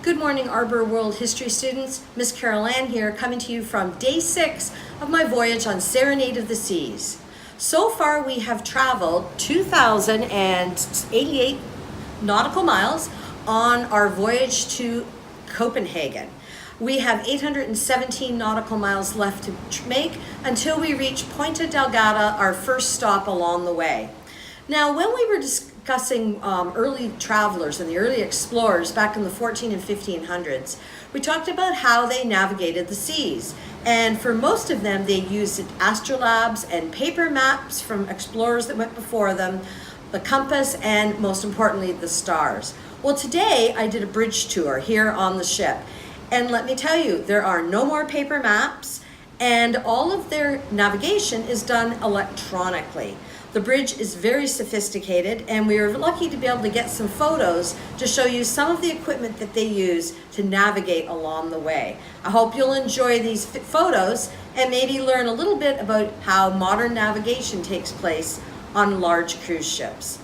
Good morning, Arbor World History students. Miss Carol Ann here, coming to you from day 6 of my voyage on Serenade of the Seas. So far, we have traveled 2,088 nautical miles on our voyage to Copenhagen. We have 817 nautical miles left to make until we reach Ponta Delgada, our first stop along the way. Now, when we were discussing early travelers and the early explorers back in the 14 and 1500s, we talked about how they navigated the seas. And for most of them, they used astrolabes and paper maps from explorers that went before them, the compass, and most importantly, the stars. Well, today I did a bridge tour here on the ship. And let me tell you, there are no more paper maps, and all of their navigation is done electronically. The bridge is very sophisticated, and we are lucky to be able to get some photos to show you some of the equipment that they use to navigate along the way. I hope you'll enjoy these photos and maybe learn a little bit about how modern navigation takes place on large cruise ships.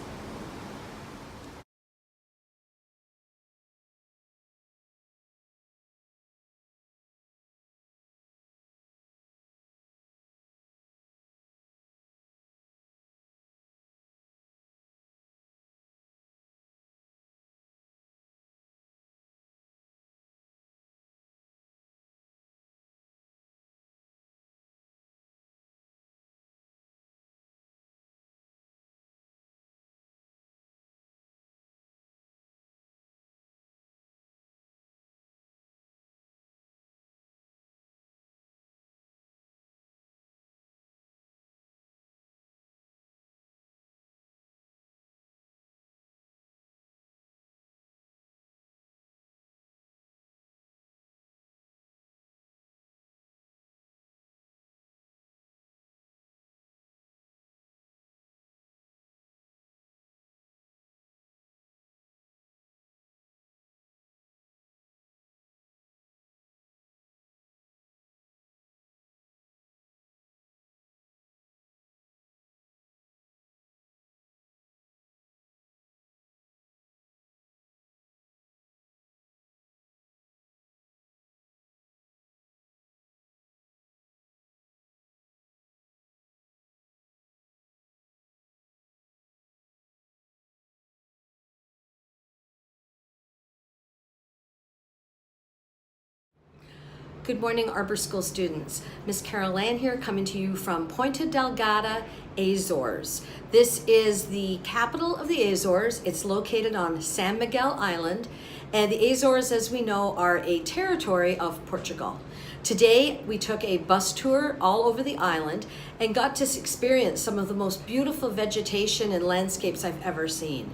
Good morning, Arbor School students. Miss Carol Ann here, coming to you from Ponta Delgada, Azores. This is the capital of the Azores. It's located on San Miguel Island, and the Azores, as we know, are a territory of Portugal. Today, we took a bus tour all over the island and got to experience some of the most beautiful vegetation and landscapes I've ever seen.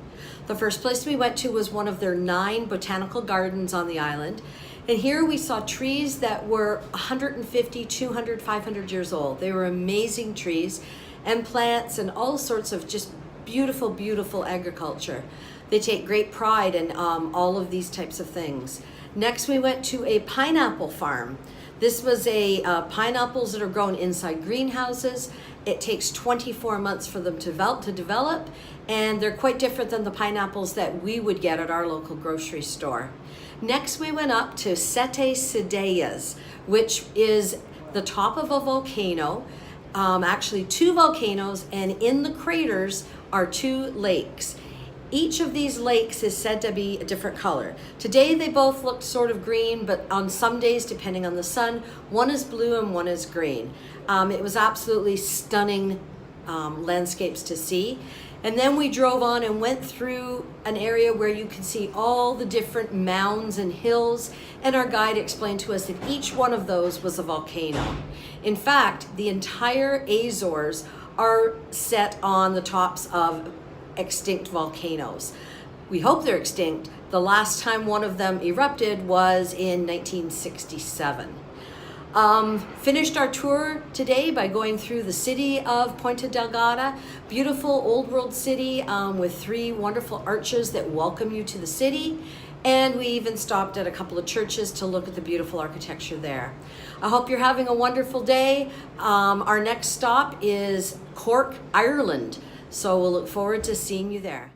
The first place we went to was one of their 9 botanical gardens on the island. And here we saw trees that were 150, 200, 500 years old. They were amazing trees and plants and all sorts of just beautiful, beautiful agriculture. They take great pride in all of these types of things. Next, we went to a pineapple farm. This was pineapples that are grown inside greenhouses. It takes 24 months for them to develop, and they're quite different than the pineapples that we would get at our local grocery store. Next, we went up to Sete Cideias, which is the top of a volcano, actually 2 volcanoes, and in the craters are 2 lakes. Each of these lakes is said to be a different color. Today they both look sort of green, but on some days, depending on the sun, one is blue and one is green. It was absolutely stunning landscapes to see. And then we drove on and went through an area where you could see all the different mounds and hills, and our guide explained to us that each one of those was a volcano. In fact, the entire Azores are set on the tops of extinct volcanoes. We hope they're extinct. The last time one of them erupted was in 1967. Finished our tour today by going through the city of Ponta Delgada, beautiful old world city with 3 wonderful arches that welcome you to the city. And we even stopped at a couple of churches to look at the beautiful architecture there. I hope you're having a wonderful day. Our next stop is Cork, Ireland. So we'll look forward to seeing you there.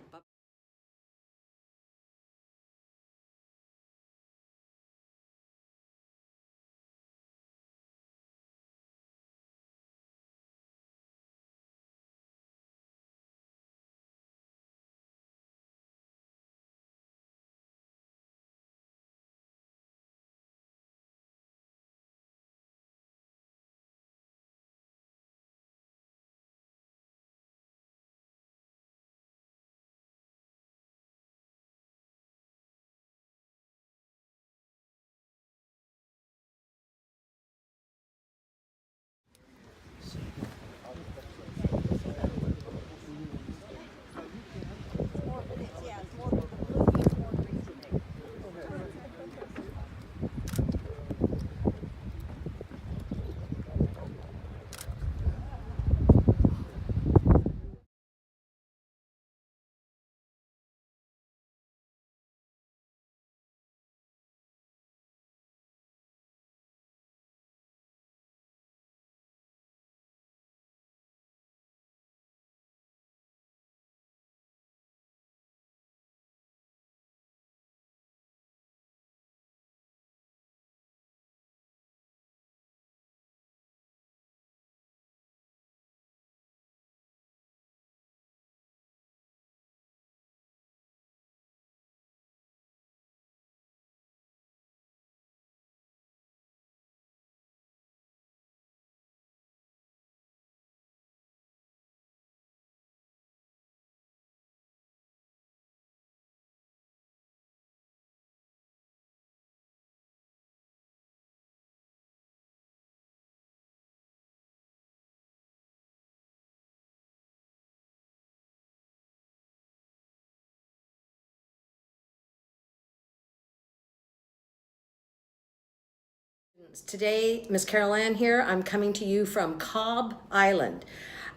Today, Miss Carol Ann here. I'm coming to you from Cobb Island.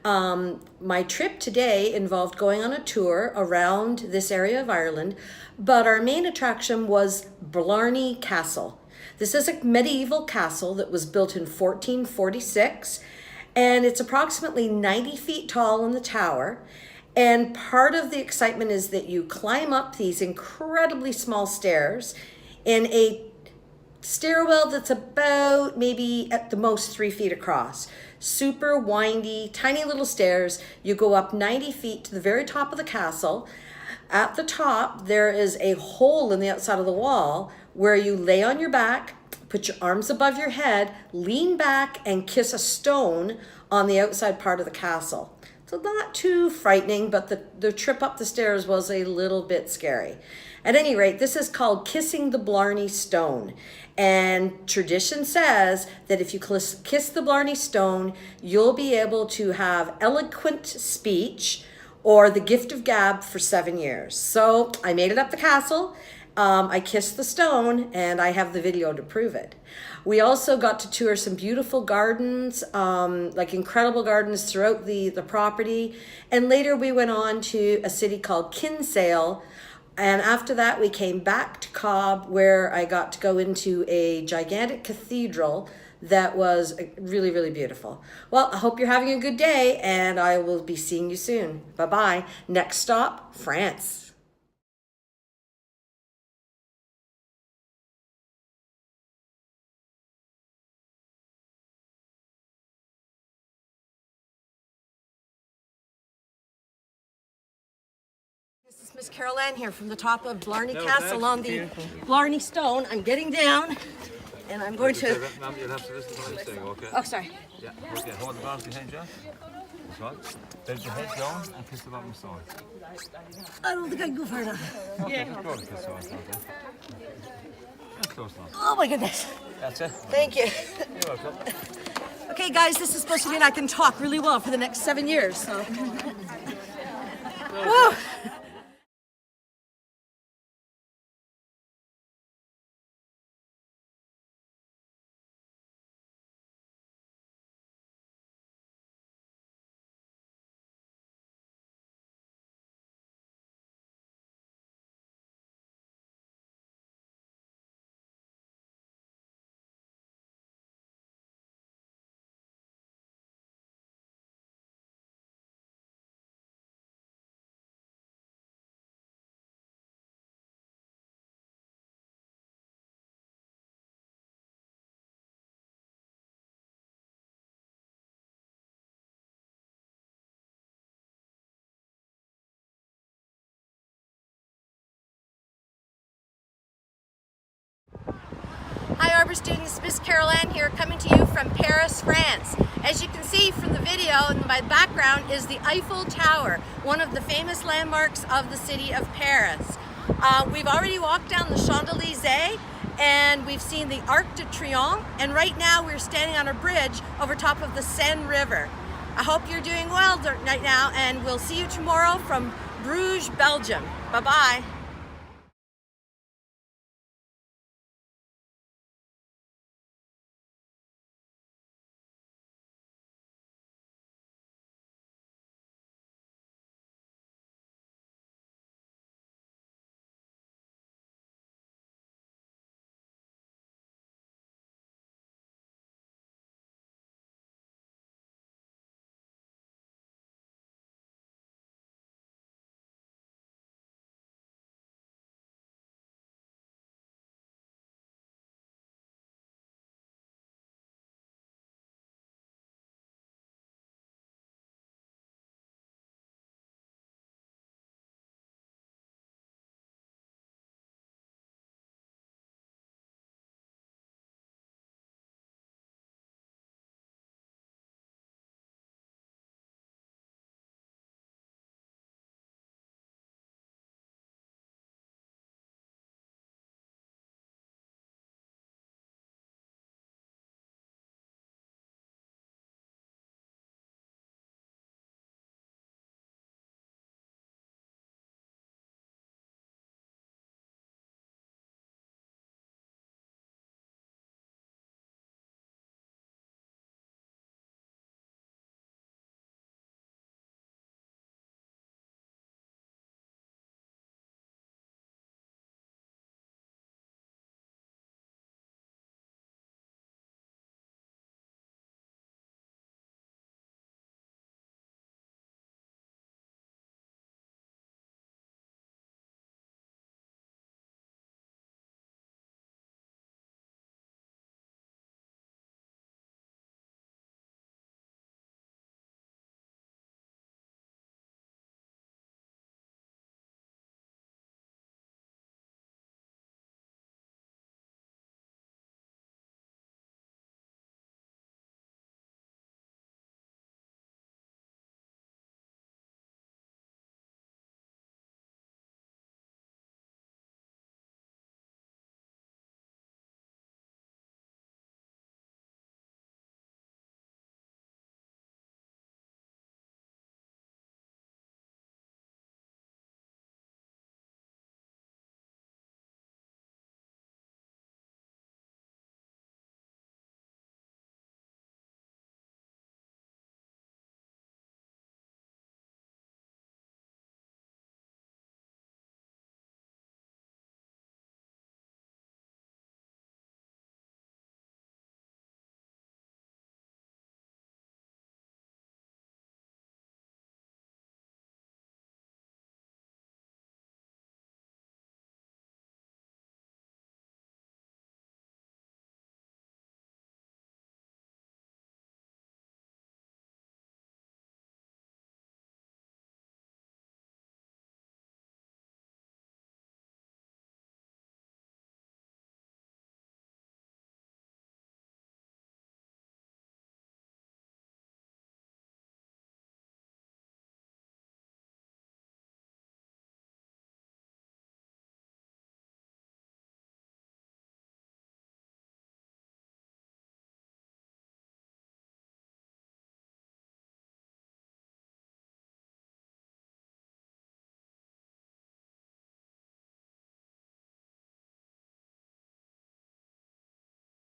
My trip today involved going on a tour around this area of Ireland, but our main attraction was Blarney Castle. This is a medieval castle that was built in 1446, and it's approximately 90 feet tall in the tower. And part of the excitement is that you climb up these incredibly small stairs in a stairwell that's about maybe at the most 3 feet across. Super windy, tiny little stairs. You go up 90 feet to the very top of the castle. At the top, there is a hole in the outside of the wall where you lay on your back, put your arms above your head, lean back, and kiss a stone on the outside part of the castle. So not too frightening, but the trip up the stairs was a little bit scary. At any rate, this is called Kissing the Blarney Stone. And tradition says that if you kiss the Blarney Stone, you'll be able to have eloquent speech or the gift of gab for 7 years. So I made it up the castle. I kissed the stone, and I have the video to prove it. We also got to tour some beautiful gardens, like incredible gardens throughout the property. And later we went on to a city called Kinsale. And after that, we came back to Cobb, where I got to go into a gigantic cathedral that was really, really beautiful. Well, I hope you're having a good day, and I will be seeing you soon. Bye-bye. Next stop, France. This is Miss Carol Ann here from the top of Blarney Castle on the Blarney Stone. I'm getting down, and I'm going to... You'll have to listen to what I'm saying, okay? Oh, sorry. Yeah, okay. Hold the bottom behind you. That's right. Bend your head down and kiss the bottom side. I don't think I can go far enough. Okay, let's go to kiss the bottom, okay? That's close enough. Oh my goodness. That's it. Thank you. You're welcome. Okay, guys, this is supposed to mean I can talk really well for the next 7 years. So. Woo. Hi Arbor students, Miss Carol Ann here, coming to you from Paris, France. As you can see from the video, in my background is the Eiffel Tower, one of the famous landmarks of the city of Paris. We've already walked down the Champs-Élysées and we've seen the Arc de Triomphe, and right now we're standing on a bridge over top of the Seine River. I hope you're doing well right now, and we'll see you tomorrow from Bruges, Belgium. Bye-bye.